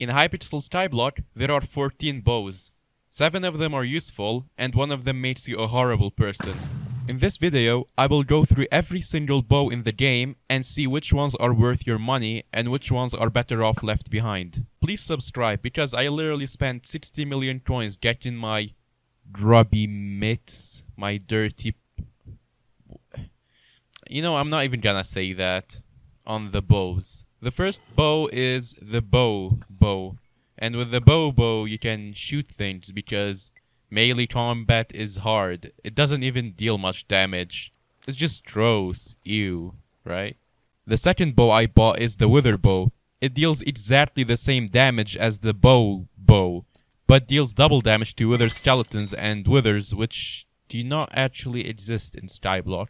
In Hypixel Skyblock, there are 14 bows. 7 of them are useful, and 1 of them makes you a horrible person. In this video, I will go through every single bow in the game and see which ones are worth your money and which ones are better off left behind. Please subscribe because I literally spent 60 million coins getting my grubby mitts, my dirty... I'm not even gonna say that on the bows. The first bow is the bow. And with the bow, you can shoot things because melee combat is hard. It doesn't even deal much damage. It's just gross. Ew, right? The second bow I bought is the wither bow. It deals exactly the same damage as the bow, but deals double damage to wither skeletons and withers, which do not actually exist in Skyblock.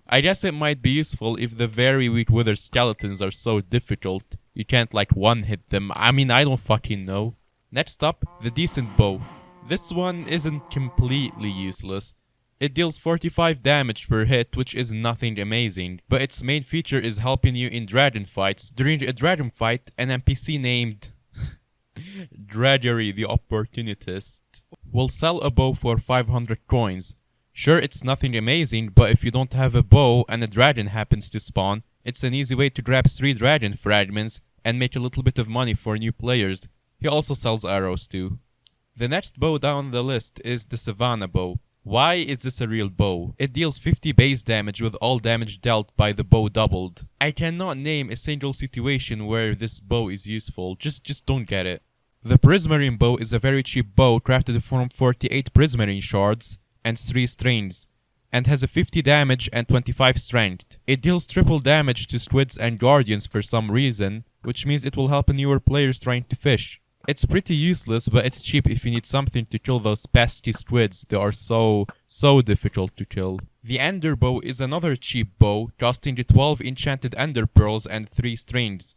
I guess it might be useful if the very weak wither skeletons are so difficult you can't like one-hit them. I mean, I don't fucking know. Next up, the decent bow. This one isn't completely useless. It deals 45 damage per hit, which is nothing amazing, but its main feature is helping you in dragon fights. During a dragon fight, an NPC named Gregory the Opportunist will sell a bow for 500 coins. Sure, it's nothing amazing, but if you don't have a bow and a dragon happens to spawn, it's an easy way to grab 3 dragon fragments and make a little bit of money for new players. He also sells arrows too. The next bow down the list is the Savannah bow. Why is this a real bow? It deals 50 base damage with all damage dealt by the bow doubled. I cannot name a single situation where this bow is useful, just don't get it. The Prismarine bow is a very cheap bow crafted from 48 Prismarine shards and 3 strings, and has a 50 damage and 25 strength. It deals triple damage to squids and guardians for some reason, which means it will help newer players trying to fish. It's pretty useless, but it's cheap if you need something to kill those pesky squids. They are so difficult to kill. The Ender bow is another cheap bow, costing 12 enchanted Ender pearls and 3 strings.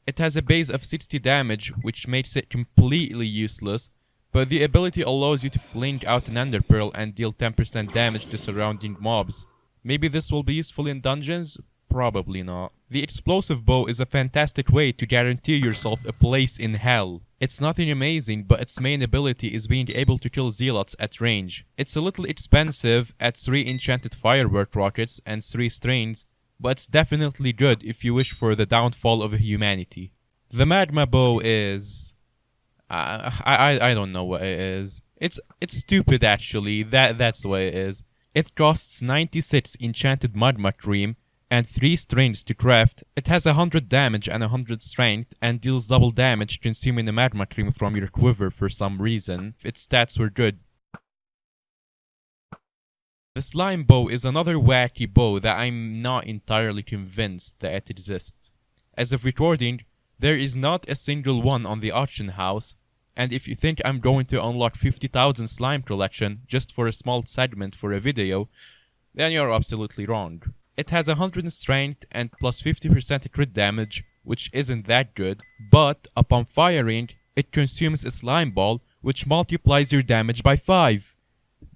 It has a base of 60 damage, which makes it completely useless, but the ability allows you to fling out an Ender Pearl and deal 10% damage to surrounding mobs. Maybe this will be useful in dungeons? Probably not. The Explosive bow is a fantastic way to guarantee yourself a place in hell. It's nothing amazing, but its main ability is being able to kill zealots at range. It's a little expensive at 3 enchanted firework rockets and 3 strings, but it's definitely good if you wish for the downfall of humanity. The Magma bow is... I don't know what it is. It's stupid actually. That's what it is. It costs 96 enchanted magma cream and 3 strings to craft. It has 100 damage and 100 strength and deals double damage consuming the magma cream from your quiver for some reason. Its stats were good. The slime bow is another wacky bow that I'm not entirely convinced that it exists. As of recording, there is not a single one on the auction house, and if you think I'm going to unlock 50,000 slime collection just for a small segment for a video, then you're absolutely wrong. It has 100 strength and plus 50% crit damage, which isn't that good, but upon firing, it consumes a slime ball, which multiplies your damage by 5.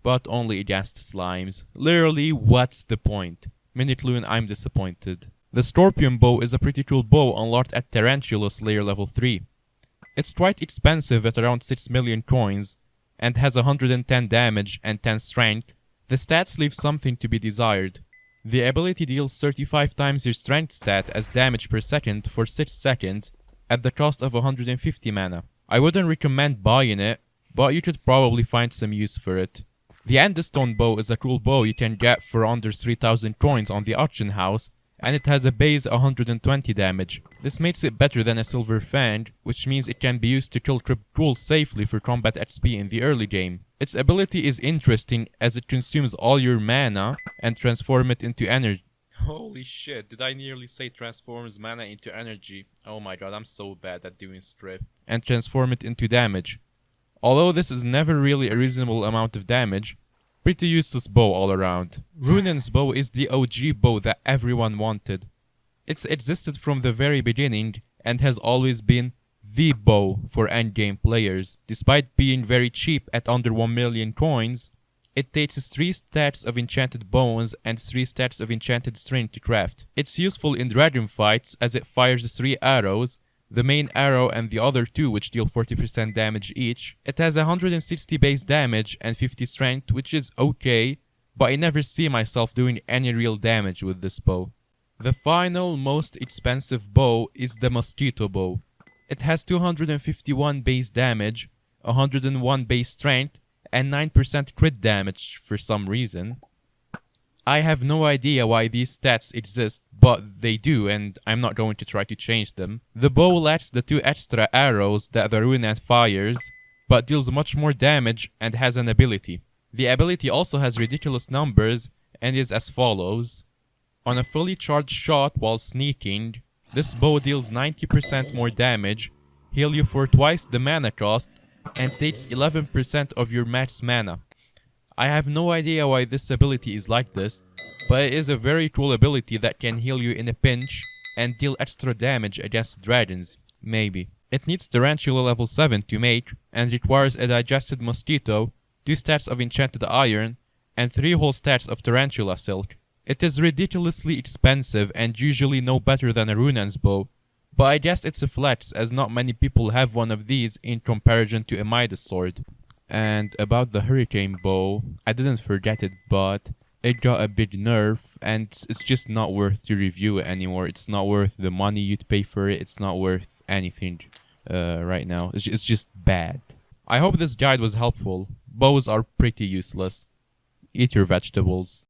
But only against slimes. Literally, what's the point? Minicloon, I'm disappointed. The Scorpion bow is a pretty cool bow unlocked at Tarantula Slayer level 3. It's quite expensive at around 6 million coins, and has 110 damage and 10 strength. The stats leave something to be desired. The ability deals 35 times your strength stat as damage per second for 6 seconds, at the cost of 150 mana. I wouldn't recommend buying it, but you could probably find some use for it. The Endstone bow is a cool bow you can get for under 3000 coins on the auction house, and it has a base 120 damage. This makes it better than a Silver Fang, which means it can be used to kill crypt ghouls safely for combat XP in the early game. Its ability is interesting as it consumes all your mana and transforms it into energy. Holy shit, did I nearly say transforms mana into energy? Oh my god, I'm so bad at doing script. And transform it into damage. Although this is never really a reasonable amount of damage, pretty useless bow all around. Runan's bow is the OG bow that everyone wanted. It's existed from the very beginning and has always been the bow for endgame players. Despite being very cheap at under 1 million coins, it takes 3 stacks of enchanted bones and 3 stacks of enchanted string to craft. It's useful in dragon fights as it fires 3 arrows, the main arrow and the other two, which deal 40% damage each. It has 160 base damage and 50 strength, which is okay, but I never see myself doing any real damage with this bow. The final, most expensive bow is the Mosquito bow. It has 251 base damage, 101 base strength, and 9% crit damage for some reason. I have no idea why these stats exist, but they do, and I'm not going to try to change them. The bow lacks the 2 extra arrows that the Runan fires, but deals much more damage and has an ability. The ability also has ridiculous numbers and is as follows. On a fully charged shot while sneaking, this bow deals 90% more damage, heal you for twice the mana cost, and takes 11% of your max mana. I have no idea why this ability is like this, but it is a very cool ability that can heal you in a pinch and deal extra damage against dragons, maybe. It needs Tarantula level 7 to make, and requires a digested mosquito, 2 stats of enchanted iron, and 3 whole stats of tarantula silk. It is ridiculously expensive and usually no better than a Runan's bow, but I guess it's a flex as not many people have one of these in comparison to a Midas sword. And about the Hurricane bow, I didn't forget it, but it got a big nerf and it's just not worth to review it anymore. It's not worth the money you'd pay for it. It's not worth anything right now. It's just bad. I hope this guide was helpful. Bows are pretty useless. Eat your vegetables.